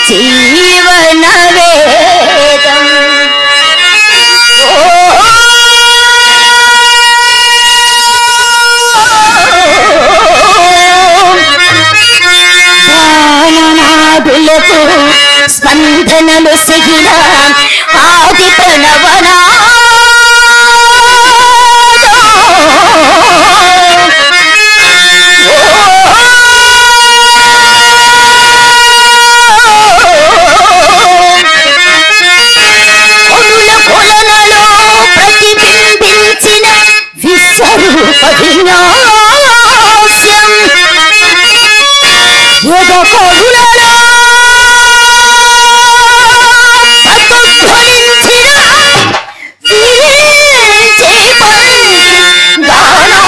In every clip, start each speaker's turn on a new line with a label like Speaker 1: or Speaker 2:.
Speaker 1: జీవన వేదం ప్రాణనాడులకు స్పందనలు సగిన ఆది ప్రణవనా వినాశం యుగకొడులలో ప్రతిధ్వనించిన విరిచే గానం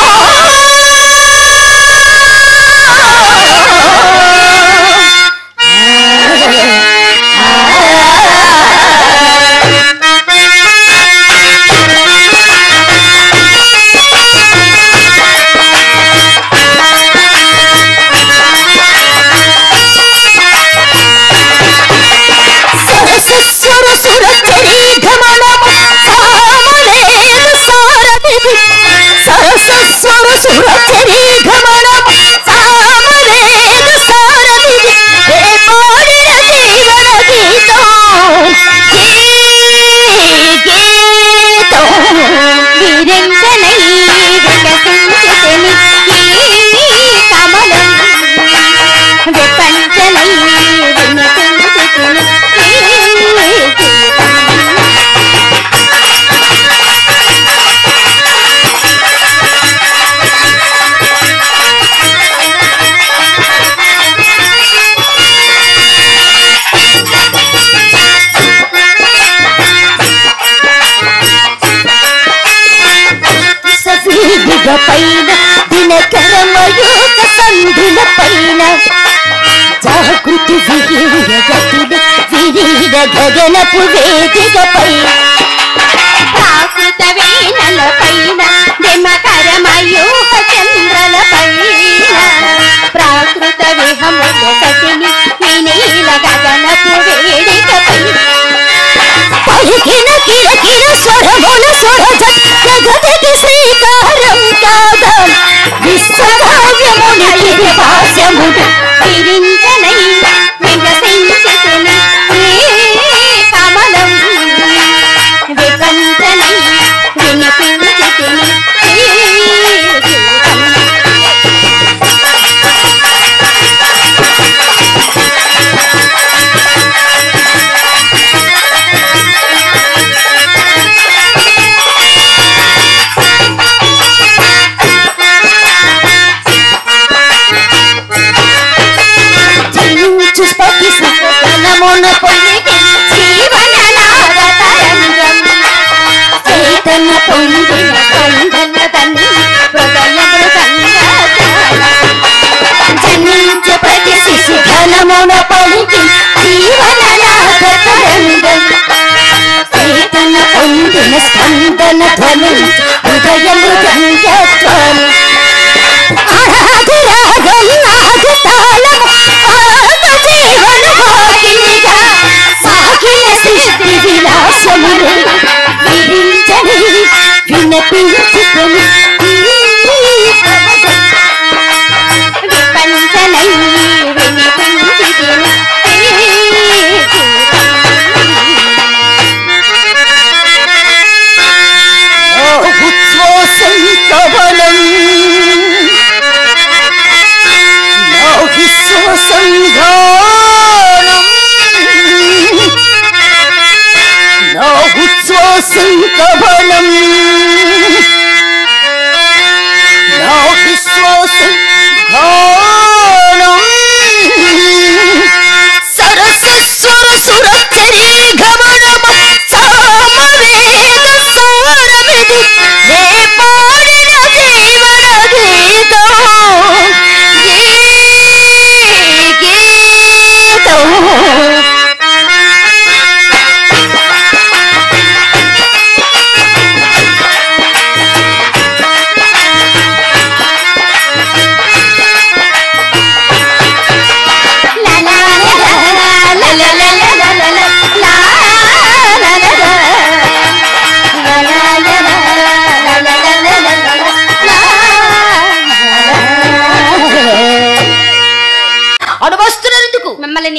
Speaker 1: పైన దినకరమయోగ సంధుల పైన జాగృతి విరీరగతిన విరీర గగనపు వేదిక పైన ప్రాకృత వీణల పైన దిమకరమయోగ చంద్రల పైన ప్రాకృత విహముల సతిని వినీల గగనపు వేదిక పైన పలికిన కిరకిర స్వరముల స్వరజ జగతికి శ్రీకారం కాదా విశ్వకావ్యముని భాష్యముడు విరించనై వికసించుతుని కమలం విపంచనై వినిపించుతుని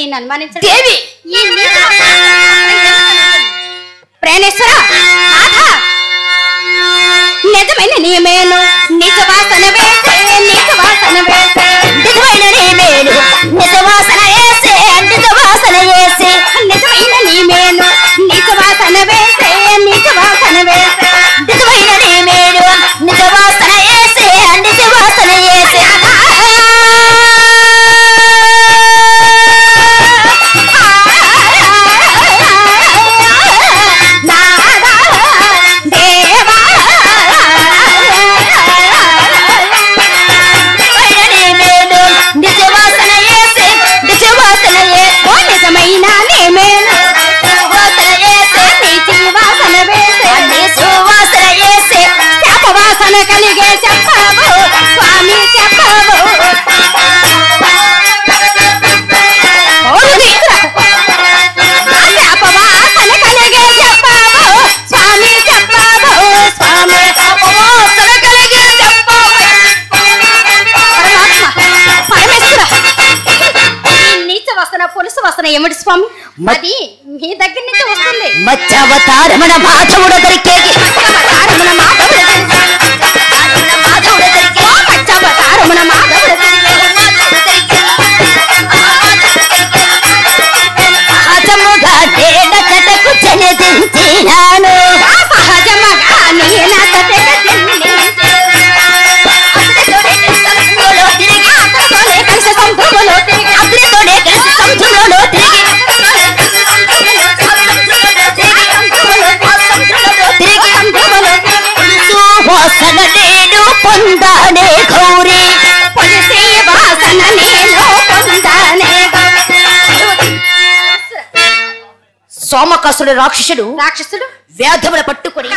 Speaker 1: ఈయన అనుమానించండి
Speaker 2: దేవి
Speaker 1: ప్రేణేశ్వర నిజమైన నీమేను నిజ వాసన వేసే నిజ వాసన వేసే
Speaker 2: నిజమైన నీమేను నిజ వాసన వేసే నిజ వాసన వేసే
Speaker 1: నిజమైన నీమేను నిజ వాసన వేసే నిజ వాసన వేసే
Speaker 2: నిజమైన నీమేను నిజ వాసన వేసే నిజ వాసన వేసే
Speaker 1: కలిగే చెప్పావు స్వామి చెప్పావు శాపవాసన కలిగే చెప్పావు స్వామి చెప్పావు స్వామి శాపవాసన కలిగే చెప్పావు పరమేశ్వర నీచ వాసన పులుసు వాసన ఏమిటి స్వామి అది మీ దగ్గర నుంచి వస్తుంది
Speaker 2: మత్స్యావతారమణ మాధవుడు దొరికేది
Speaker 1: మత్స్యావతారమణ మాధవుడు
Speaker 2: సహజముగా తేడ కటకు చెనదించినాను
Speaker 1: సహజముగా నేను కలిసి సముద్రంలో తిరిగి
Speaker 2: అతనితోనే కలిసి సముద్రంలో తిరిగి వాసన నేను పొందానే గౌరీ
Speaker 1: పొలిసే వాసన నేను పొందానే
Speaker 2: సోమకాసుడు రాక్షసుడు వ్యాధముల పట్టుకొని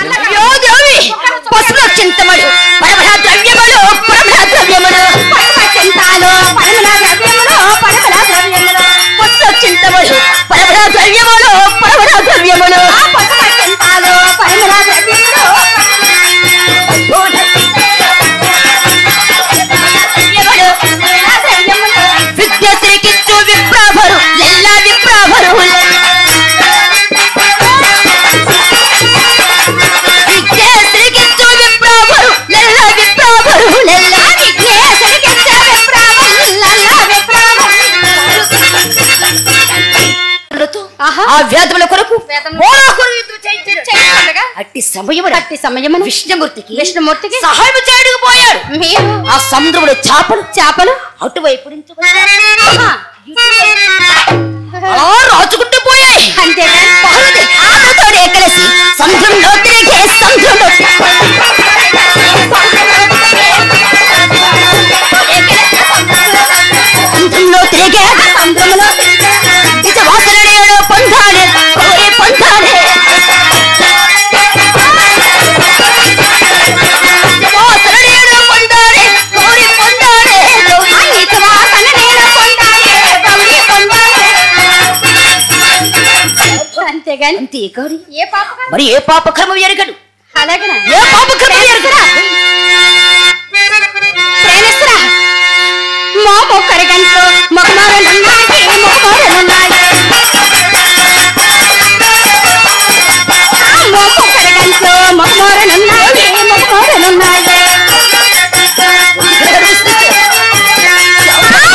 Speaker 2: పశువుల చింతములు పరమణ ద్రవ్యములు పశువుల చింతములు పరమణ ద్రవ్యములు విద్యశ్రీకిచ్చు విప్రాభరు ఎల్లా విప్రాభరు విద్యశ్రీకిచ్చు విప్రాభరు ఎల్లా విప్రాభరు ఆ వ్యాధుల కొరకు అట్టి సమయమున విష్ణుమూర్తికి సహాయం చేయడానికి పోయాడు ఆ సముద్రములో చేపలు అటువైపు నుంచి రాచుకుంటూ పోయాయి అంతేగాని ఆమెతోనే కలిసి సముద్రంలో తిరిగే సముద్రంలో తిరిగే సముద్రంలో నిజ వాసన నేను పొందానే కోరి పొందానే వాసన నేను పొందానే కోరి పొందానే నిజ వాసన నేను పొందానే గౌరీ పొందానే
Speaker 1: అంతేగాని
Speaker 2: అంతే గౌరీ
Speaker 1: ఏ పాప
Speaker 2: మరి ఏ పాపకర్మ ఎరగడు
Speaker 1: అలాగే
Speaker 2: ఏ పాపకర్మ ఎరగరా
Speaker 1: ప్రేణేశ్వర మోము కరగంట్లో మొగమారనున్నాయి మోము కరగంట్లో మొగమారనున్నాయి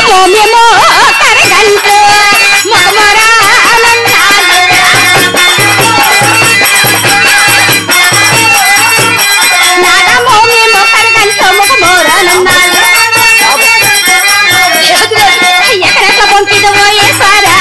Speaker 1: మోమేమో కరగంట్లో ఎక్కడెట్లా పంపిదవో ఏ సారా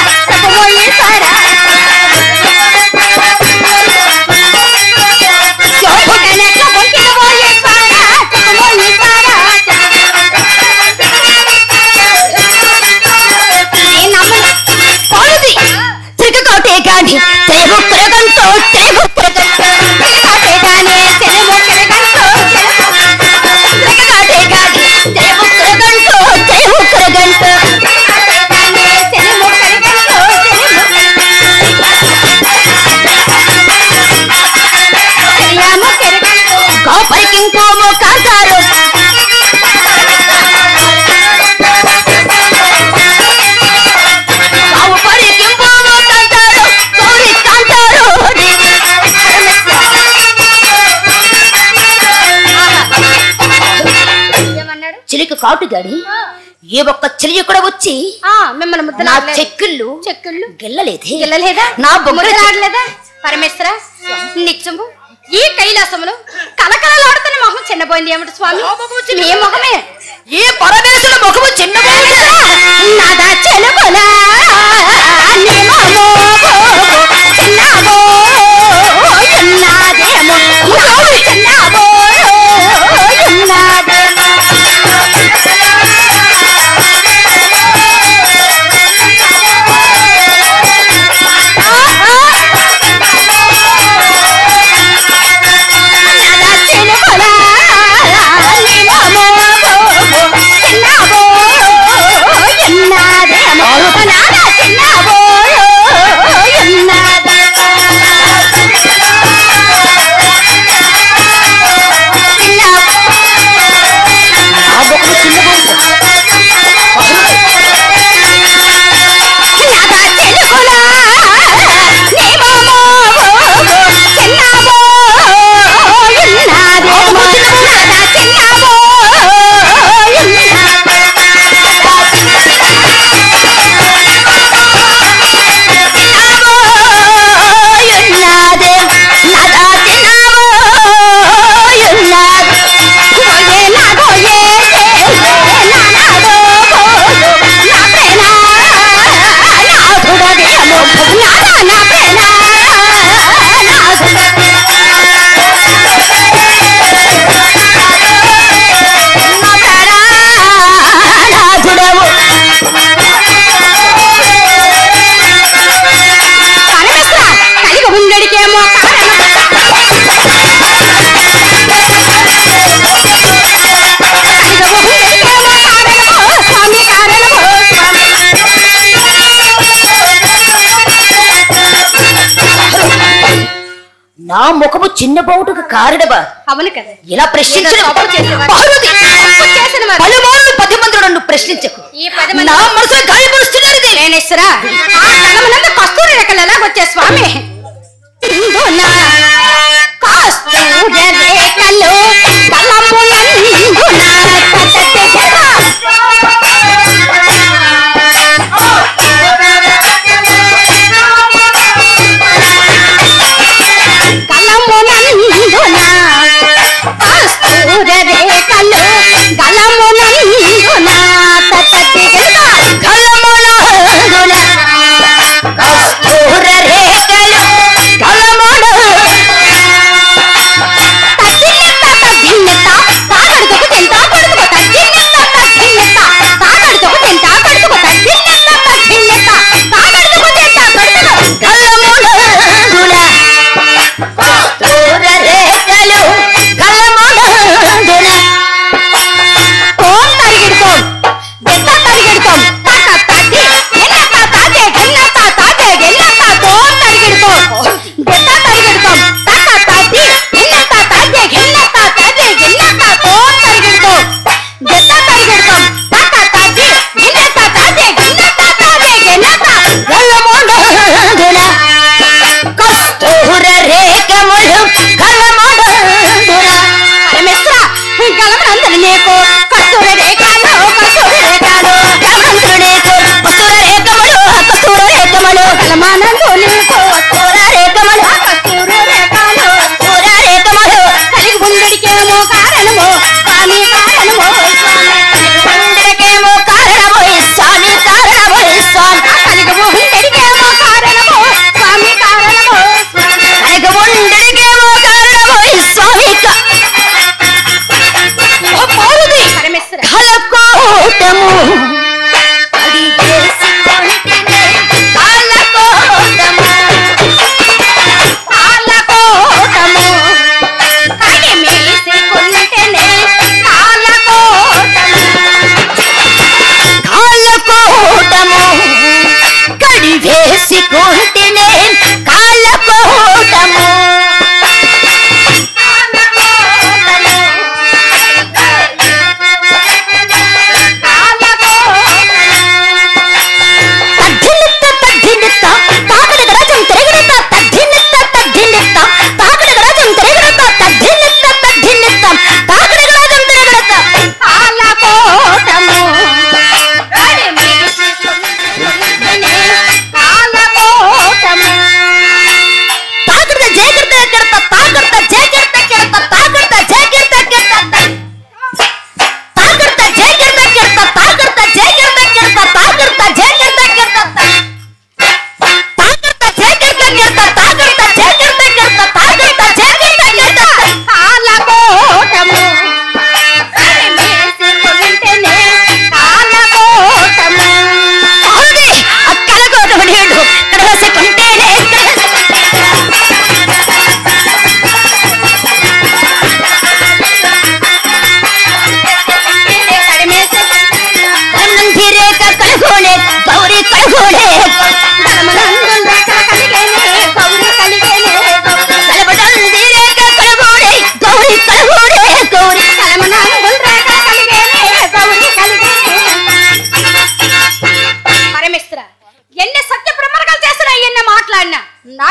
Speaker 2: మాట్లాడి ఏ ఒక్క చెల్లి కూడా వచ్చి
Speaker 1: మిమ్మల్ని ముద్ద
Speaker 2: నా చెక్కుళ్ళు గెల్లలేదా నా
Speaker 1: బొమ్మలాడలేదా పరమేశ్వర నిత్యము ఈ కైలాసములో కలకలలాడుతున్న మొహం చిన్నపోయింది ఏమిటి స్వామి ఏ మొహమే
Speaker 2: ఏ పరమేశ్వర ముఖము చిన్నపోయింది నాదా చెలుగులా నా ముఖము చిన్న బౌటుకు కారణమా?
Speaker 1: అవును కదా.
Speaker 2: ఇలా ప్రశ్నించిన పలుమార్లు 10 మంది నన్ను ప్రశ్నించకు. నా మనసులో గాయపరుస్తున్నారు
Speaker 1: నేనేశ్వరా. ఆ కళ్ళమునందు కస్తూరి రేఖలు ఎలాగొచ్చే స్వామి? కస్తూరి రేఖలు
Speaker 2: కలమున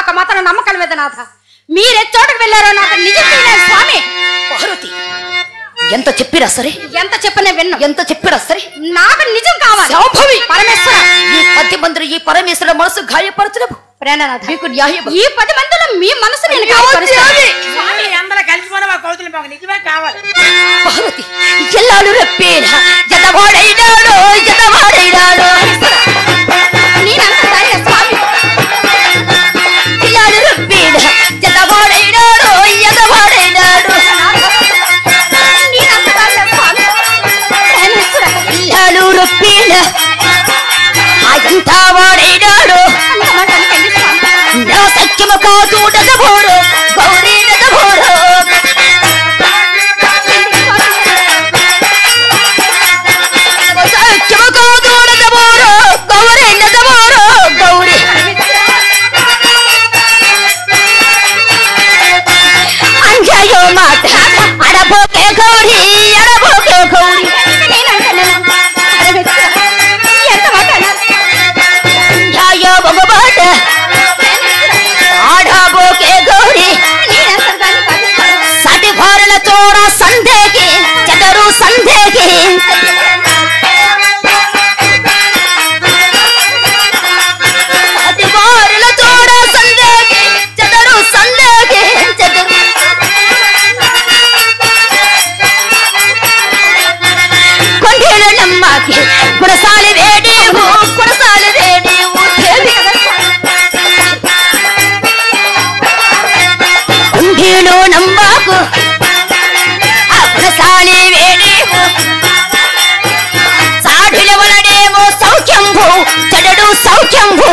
Speaker 1: ఒక మాత్రం నమ్మకం మీద నాథ. మీరే చోటకు వెళ్ళారో నాకు నిజం తెలియదు స్వామి.
Speaker 2: పార్వతి, ఎంత చెప్పినా సరే,
Speaker 1: ఎంత చెప్పినా విన్నా,
Speaker 2: ఎంత చెప్పినా సరే
Speaker 1: నాకు నిజం కావాలి.
Speaker 2: శాంభవి,
Speaker 1: పరమేశ్వర,
Speaker 2: ఈ 10 మంది ఈ పరమేశ్వర మనసు గాయపరచడం
Speaker 1: ప్రేరణనాథ
Speaker 2: మీకు న్యాయం.
Speaker 1: ఈ 10 మందిలో మీ మనసు నేను
Speaker 3: స్వామి అందరూ కలిసిపోయిన మా కౌతులు మాకు నిజమే కావాలి.
Speaker 2: పార్వతి, ఎల్లాలు రెప్పేన జతవాడైనాడు, జతవాడైనాడు
Speaker 1: నేనంత ధైర్య స్వామి.
Speaker 2: ఎల్లాలు రెప్పేన జతవాడైనాడు, జతవాడైనాడు
Speaker 1: నేనంత ధైర్య స్వామి. ప్రేమేశ్వర,
Speaker 2: ఎల్లాలు రెప్పేన అజంతా వాడైనాడు,
Speaker 1: అంతమాటండి స్వామి.
Speaker 2: నా సత్యము కాదు డగబోడు, గౌరీ డగబోడు సత్యము కాదు డగబోడు, గౌరీ డగబోడు గౌరీ అంజయో మాట అడబోకే గౌరీ, అడబోకే గౌరీ
Speaker 1: ఎంత మాట అన్నారు.
Speaker 2: అంజయో బొమ్మబాట ఆడబోకే గౌరీ
Speaker 1: నేనంత దాన్ని పాటిస్తాను.
Speaker 2: సటి భారణ చోర సందేకి చెదరు సందేకి సటి భారణ చోర సందేకి చెదరు సందేకి చెదరు కొండేలు నమ్మకి కురసాలి వేడేవు, కురసాలి వేడేవు దేవి కొండేలు నమ్మకు కురసాలి వేడేవు సాడుల వలడేమో సౌఖ్యంభూ చెడడు సౌఖ్యంభూ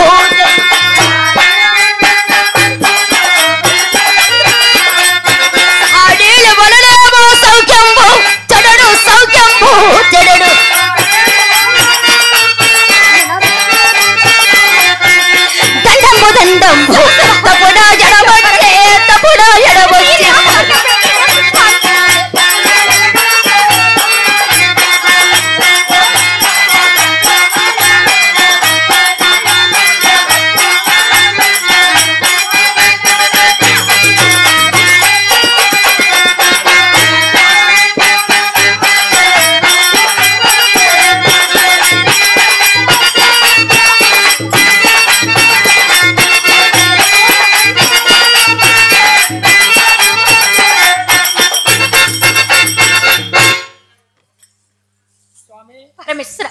Speaker 2: సాడుల వలడేమో సౌఖ్యంభూ చెడడు సౌఖ్యంభూ చెడడు దండంబు దండంబు తప్పుడా ఎడబొచ్చే, తప్పుడా ఎడబొచ్చే
Speaker 1: పరమేశ్వర,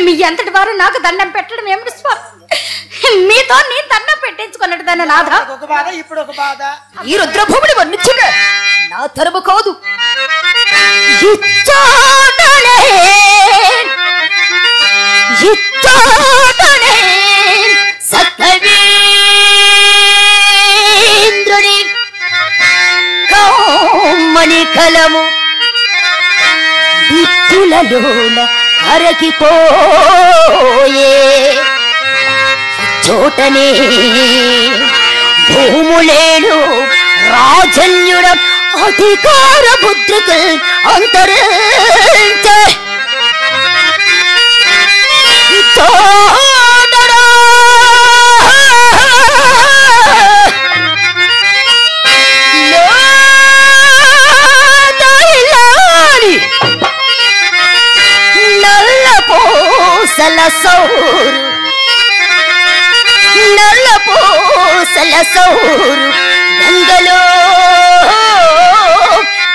Speaker 1: మీ అంతటి వారు నాకు దండం పెట్టడం ఏమిటి స్వామి? మీతో నేను దండం పెట్టించుకున్నట్టు దాన్ని నాథ.
Speaker 3: ఒక బాధ ఇప్పుడు ఒక బాధ.
Speaker 2: ఈ రుద్రభూమిని వర్ణించిన నా తరము కాదు, ఇచ్చాడనే ఇచ్చాడనే సత్కవీంద్రుని కౌమని కలము దిక్కులలోన అరకిపోయే చోటనే భూములేడు రాజన్యుడ అధికార ముద్రికల్ అంతరించే చోటరా నల్ల పూసల సౌరు, నల్ల పూసల సౌరు గంగలో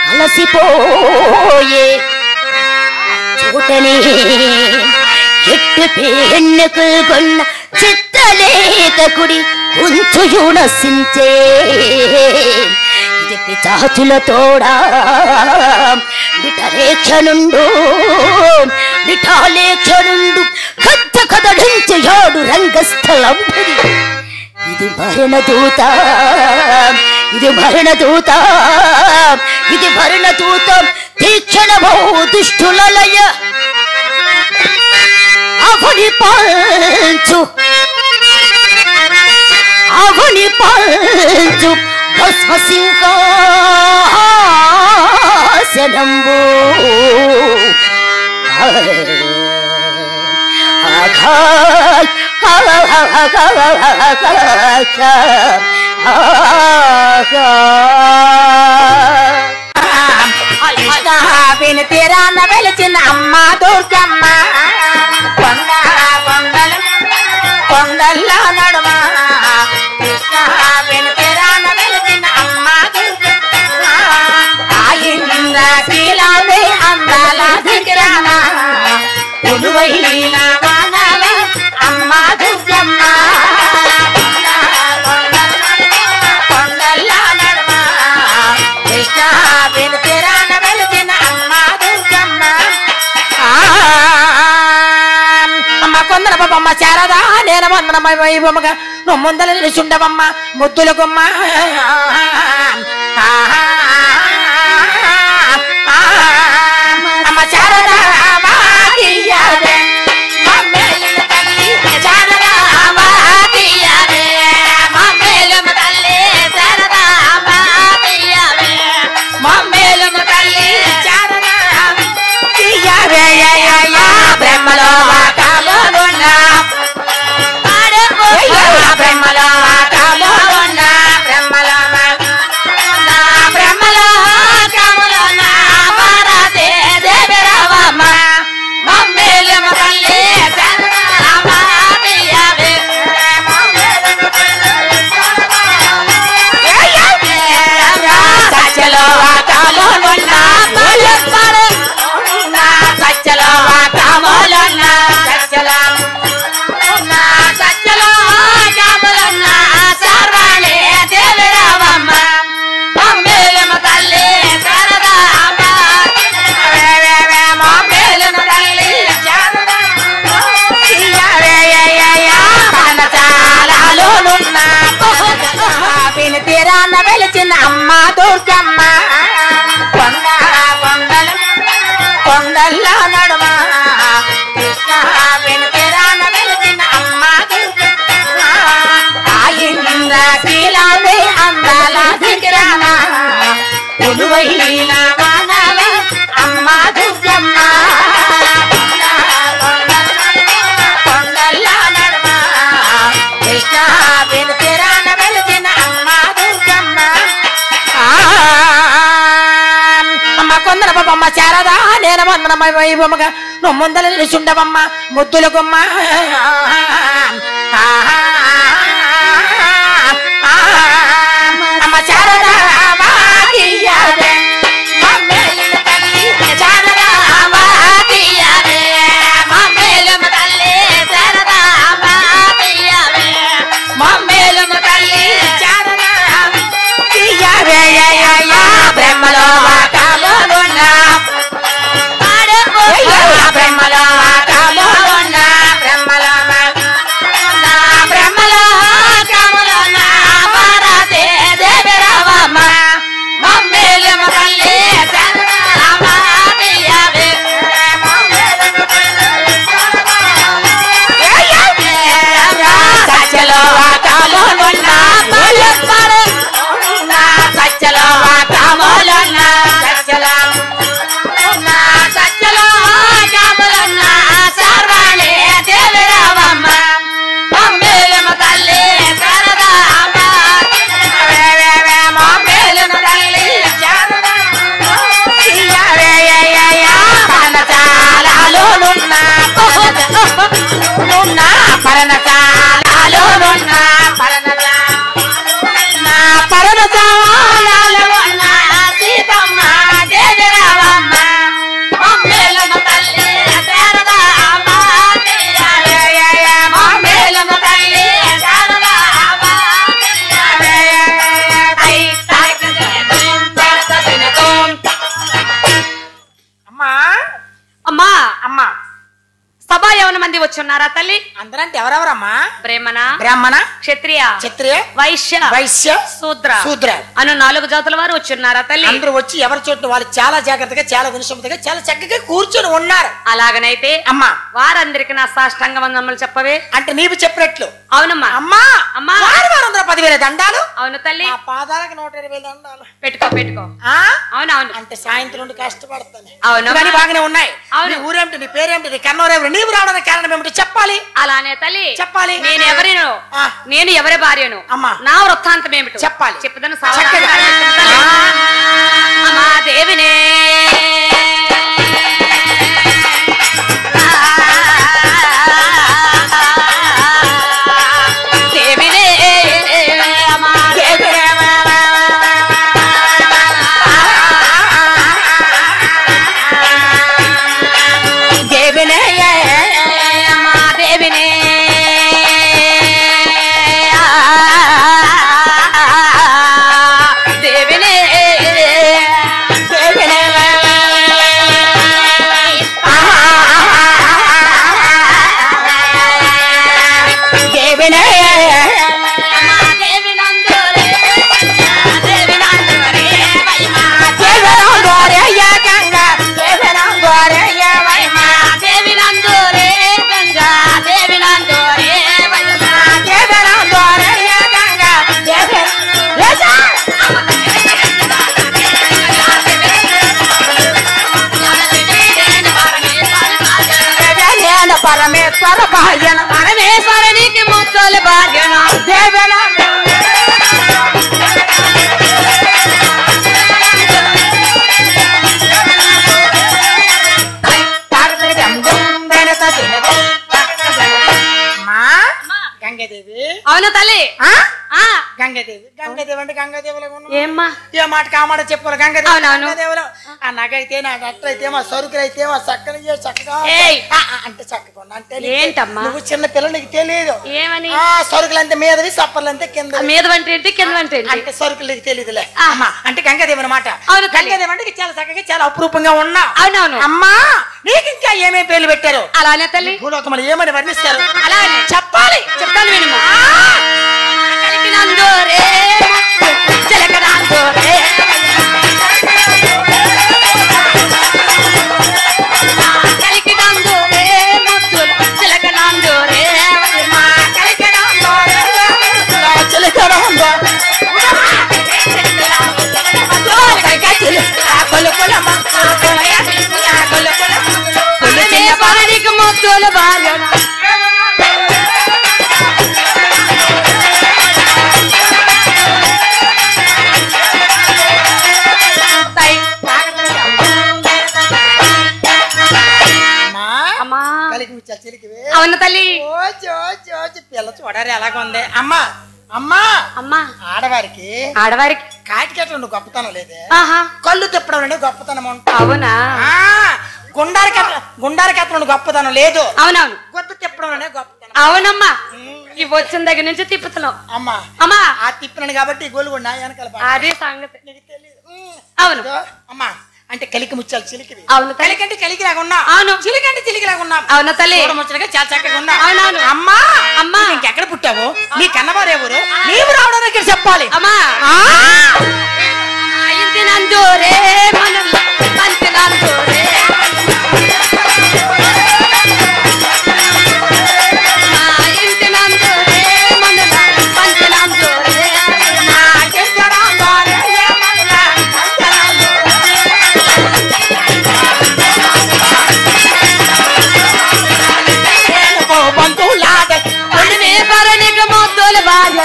Speaker 2: కలసిపోయే చోటనే ఎట్టు పెన్నుకు కొన్న చిత్రలేఖకుడి ఉంచుయునసించే ఇది చాచుల తోడా విఠలేక్షనుండు, విఠాలేక్షనుండు కథ కదడించయాడు రంగస్థలం. ఇది మరణ దూత, ఇది మరణ దూత, ఇది మరణ దూత తీక్షణమో దుష్టులయ అవని పంచు, అవని పంచు భస్మసింహాసనంబు ఆఘా తీరాన వెలిచిన అమ్మ దుర్గమ్మ కొండల్లో నడుమ కృష్ణ తీరాన వెలిచిన అమ్మ దుర్గమ్మ ఆయింద్ర కీలాది అందాల దిగిరాన ఉడువైన వానల అమ్మ దుర్గమ్మ కొండల్లో నడుమ కృష్ణ తీరాన వెలిచిన అమ్మ దుర్గమ్మ అమ్మ కొందర బొమ్మ శారదా నేను వందనమ్మ వైభవముగా నువ్వు ముందర నిలుచుండవమ్మ ముద్దుల గుమ్మ అమ్మ శారదా మాకియ్యాలే మమ్మేలిన తల్లి శారదా మాకియ్యాలే మమ్మేలమ్మ తల్లి శారదా మాకియ్యాలే మమ్మేలమ్మ తల్లి శారదా తీయాలే బ్రహ్మలో వాకాలోనున్నా బ్రహ్మలో వాకాలోనున్నా బ్రహ్మలో బ్రహ్మలో వాకాలోనున్నా భారతే దేవి రావమ్మ మమ్మేలమ్మ తల్లి శారదామ్మ తీయాలే సత్యలో వాకాలోనున్నా సత్యలో వాకాలోనున్నా సత్యలో వాకాలోనున్నా సర్వాణి దేవి రావమ్మ మమ్మేలమ్మ తల్లి శారదామ్మ మమ్మేలమ్మ తల్లి శారదాలోనున్నా విని తీరాన వెలిచిన అమ్మ దుర్గమ్మ కొండల్లో నడుమ కృష్ణ విని తీరాన వెలిచిన అమ్మ దుర్గమ్మ ఆయింద్ర కీలాది అందాల దిగిరాన ఉడువైన వానల అమ్మ దుర్గమ్మ కొండల్లో నడుమ కృష్ణ విని తీరాన వెలిచిన అమ్మ దుర్గమ్మ అమ్మ కొందర బొమ్మ శారదా నేను వందనమ్మ వైభవముగా నువ్వు ముందర నిలుచుండవమ్మ ముద్దుల గుమ్మ అమ్మ శారదా మాకియ్యాలే మమ్మేలిన తల్లి శారదా మాకియ్యాలే మమ్మేలమ్మ తల్లి శారదా మాకియ్యాలే మమ్మేలమ్మ తల్లి శారదా తీయాలే బ్రహ్మలో వాకాలోనున్నా బ్రహ్మలో వాకాలోనున్నా బ్రహ్మలో వాకాలోనున్నా భారతే దేవి రావమ్మ మమ్మేలమ్మ తల్లి శారదామ్మ తీయాలే సత్యలో వాకాలోనున్నా సత్యలో వాకాలోనున్నా సత్యలో వాకాలోనున్నా సర్వాణి దేవి రావమ్మ మమ్మేలమ్మ తల్లి శారదామ్మ మమ్మేలమ్మ తల్లి శారదామ్మ పర్ణశాలలోనున్నా పర్ణశాలలోనున్నా పర్ణశాలలోనున్నా సీతమ్మ దేవి రావమ్మ మమ్మేలమ్మ తల్లి శారదామ్మ తీయాలే మమ్మేలమ్మ తల్లి శారదామ్మ తీయాలే అమ్మా
Speaker 3: అమ్మా
Speaker 2: అమ్మా
Speaker 3: సభ యవన మంది వచ్చున్నారా తల్లి?
Speaker 2: అందరంటే ఎవరెవరమ్మా?
Speaker 3: బ్రాహ్మణ,
Speaker 2: బ్రాహ్మణ,
Speaker 3: క్షత్రియ,
Speaker 2: క్షత్రియ,
Speaker 3: వైశ్య,
Speaker 2: వైశ్య,
Speaker 3: శూద్ర
Speaker 2: శూద్ర
Speaker 3: అను 4 జాతుల వారు వచ్చున్నారా తల్లి?
Speaker 2: అందరూ వచ్చి ఎవరి చోటు వాళ్ళు చాలా జాగ్రత్తగా, చాలా వినసొంపుగా, చాలా చక్కగా కూర్చొని ఉన్నారు.
Speaker 3: అలాగనైతే
Speaker 2: అమ్మా
Speaker 3: వారందరికి నా సాష్టాంగ వందనములు చెప్పవే.
Speaker 2: అంటే నీవు చెప్పినట్లు.
Speaker 3: అవునమ్మా.
Speaker 2: అమ్మా
Speaker 3: అమ్మా
Speaker 2: వారందరూ 10,000 దండాలు.
Speaker 3: అవును తల్లి.
Speaker 2: ఆ పాదాలకు 120 దండాలు.
Speaker 3: పెట్టుకో పెట్టుకో. అవునవును.
Speaker 2: అంటే సాయంత్రం నుండి కష్టపడతాను.
Speaker 3: అవును
Speaker 2: కానీ బాగానే ఉన్నాయి.
Speaker 3: అవును.
Speaker 2: ఊరేమిటి, నీ పేరేమిటి, నీ కన్నోరేమిటి, నీవు రావడానికి కారణం ఏమిటి చెప్పాలి.
Speaker 1: అలానే తల్లి
Speaker 2: చెప్పాలి.
Speaker 1: నేను ఎవరినో నేను ఎవరి భార్యను
Speaker 2: అమ్మా
Speaker 1: నా వృత్తాంతం ఏమిటో
Speaker 2: చెప్పాలి.
Speaker 1: చెప్పుదాను అమ్మా దేవినే పరమేశ్వర భార్యన పరమేశ్వరునికి ముత్తుల భార్యన దేవన
Speaker 2: గంగాదేవి.
Speaker 1: అవును తల్లి.
Speaker 2: గంగాదేవి గంగాదేవి అంటే గంగాదేవులో
Speaker 1: ఏమ్మా
Speaker 2: ఏ మాట కామాట చెప్పుకోవాలి.
Speaker 1: గంగాదేవులో
Speaker 2: ఆ నగైతే నా అట్ట అయితే మా సరుకులు అయితే మా చక్కని చక్కగా అంటే చక్కగా అంటే
Speaker 1: ఏంటమ్మా
Speaker 2: నువ్వు చిన్న పిల్లలు నీకు తెలియదు
Speaker 1: ఏమని
Speaker 2: సరుకులు అంతే మీదవి సప్పర్లు అంతే కింద
Speaker 1: మీద వంటి ఏంటి కింద వంటి
Speaker 2: అంటే సరుకులు నీకు తెలియదులే అమ్మా అంటే గంగాదేవి అనమాట.
Speaker 1: అవును
Speaker 2: గంగాదేవి అంటే చాలా చక్కగా చాలా అపురూపంగా ఉన్నా.
Speaker 1: అవునవును
Speaker 2: అమ్మా నీకు ఇంకా ఏమేమి పేర్లు పెట్టారు
Speaker 1: అలానే తల్లి
Speaker 2: భూలోకములు ఏమని వర్ణిస్తారు
Speaker 1: అలానే
Speaker 2: చెప్పాలి.
Speaker 1: చెప్తాను వినుము. కలికినందోరే చిలకనందోరే కలికినందోరే ముత్తుల చిలకనందోరే
Speaker 2: కలికినందోరే చిలకనందో
Speaker 1: పరమేశ్వరునికి ముత్తుల భార్యన అవును తల్లి.
Speaker 2: పిల్ల చూడాలి ఎలాగుంది అమ్మా. అమ్మా
Speaker 1: అమ్మా
Speaker 2: ఆడవారికి
Speaker 1: ఆడవారికి
Speaker 2: కాటికెట్లు నువ్వు గొప్పతనం లేదే.
Speaker 1: ఆహా
Speaker 2: కళ్ళు తిప్పడం అంటే గొప్పతనం ఉంటుంది.
Speaker 1: అవునా
Speaker 2: గుండారకెత్తలు గొప్పతనం లేదు.
Speaker 1: అవునవును
Speaker 2: గొద్దు తిప్పడం అనే గొప్పతనం.
Speaker 1: అవునమ్మా ఇవి వచ్చిన దగ్గర నుంచి తిప్పుతున్నావు
Speaker 2: అమ్మా.
Speaker 1: అమ్మా
Speaker 2: ఆ తిప్పినాను కాబట్టి గోలుగుండా వెనకాల
Speaker 1: అదే సంగతి
Speaker 2: నీకు తెలియదు.
Speaker 1: అవును
Speaker 2: అమ్మా అంటే కలికి ముచ్చాలి చిలికివి.
Speaker 1: అవును
Speaker 2: కలికి అంటే కలికి లాగా ఉన్నా.
Speaker 1: అవును
Speaker 2: చిలికి అంటే చిలికి లాగా ఉన్నా.
Speaker 1: అవును తల్లి
Speaker 2: ముచ్చటగా చాలా చక్కగా ఉన్నా.
Speaker 1: అవునవును
Speaker 2: అమ్మా
Speaker 1: అమ్మా
Speaker 2: ఇంకెక్కడ పుట్టావు నీ కన్నవారు ఎవరు నీవు రావడం ఇక్కడ చెప్పాలి.
Speaker 1: అమ్మా ఇంటి నందోరే మనం పంచి నందోరే ఇంటి నందోరే మనం పంచి నందోరే పరమేశ్వరునికి ముత్తుల భార్య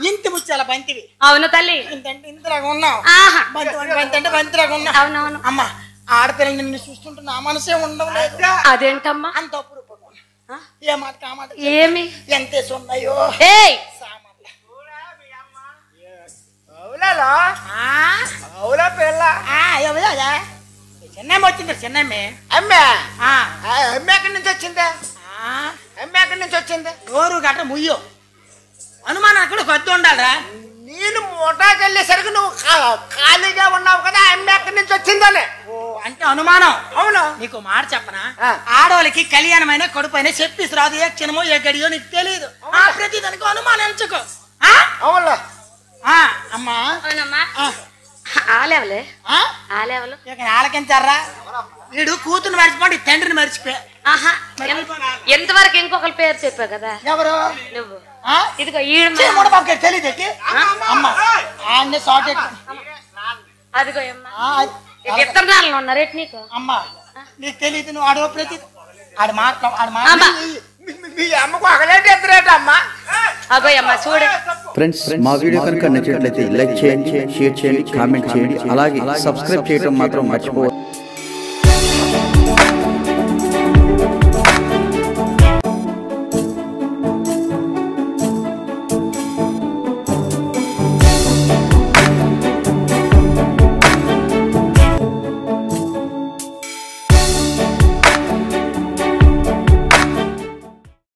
Speaker 2: ఇంటి ముచ్చాల బంతివి.
Speaker 1: అవును తల్లి
Speaker 2: ఇంతలాగా ఉన్నావు. బంతి అంటే బంతిలాగా ఉన్నావు.
Speaker 1: అవునవును
Speaker 2: అమ్మా ఆడపిల్లలు నిన్ను చూస్తుంటే నా మనసే ఉండలేదు.
Speaker 1: అదేంటమ్మా
Speaker 2: అంత అపురూపం ఏ మాట కామాట
Speaker 1: ఏమి
Speaker 2: ఎంతేసి ఉన్నాయో
Speaker 1: ఏయ్
Speaker 2: చెన్నై వచ్చింది. చెన్నై
Speaker 3: అమ్మే అమ్మే ఎక్కడి నుంచి వచ్చింది? అమ్మే ఎక్కడి నుంచి వచ్చింది?
Speaker 2: నోరు గట్ట ముయ్యో అనుమానం అక్కడ కొద్ది ఉండాలరా.
Speaker 3: నేను మోటాకి వెళ్ళేసరికి నువ్వు ఖాళీగా ఉన్నావు కదా, అమ్మే ఎక్కడి నుంచి వచ్చిందని.
Speaker 2: ఓ అంటే అనుమానం.
Speaker 3: అవును.
Speaker 2: నీకు మాట చెప్పనా, ఆడవాళ్ళకి కళ్యాణమైన కడుపైన చెప్పేసి రాదు. ఏ క్షణమో ఏ గడియో నీకు తెలియదు. ప్రతి దానికి అనుమానించుకో.
Speaker 3: అవును
Speaker 2: అమ్మా
Speaker 1: ఆలేవలే
Speaker 2: ఆ?
Speaker 1: ఆలేవలు
Speaker 2: ఇక ఆలకించారా వీడు కూతురు మర్చిపోండి తండ్రిని మర్చిపోయా
Speaker 1: ఆహా ఎంతవరకు ఇంకొకరి పేరు చెప్పా కదా
Speaker 2: ఎవరు
Speaker 1: నువ్వు
Speaker 2: ఆ?
Speaker 1: ఇదిగో ఈడు
Speaker 2: మూడబాబు తెలియదు అమ్మ ఆయన్ని షార్ట్
Speaker 1: అదిగో విత్తనాలు ఉన్నారేటి నీకు
Speaker 2: అమ్మ నీకు తెలియదు నువ్వు ఆడో ప్రతి ఆడు మాట
Speaker 3: మీ అమ్మకు ఒకలేంటి ఎదురేట అమ్మా
Speaker 1: అగో అమ్మ చూడు
Speaker 4: ఫ్రెండ్స్ మా వీడియో కనుక నచ్చినట్లయితే లైక్ చేయండి, షేర్ చేయండి, కామెంట్ చేయండి, అలాగే సబ్స్క్రైబ్ చేయడం మాత్రం మర్చిపోవద్దు.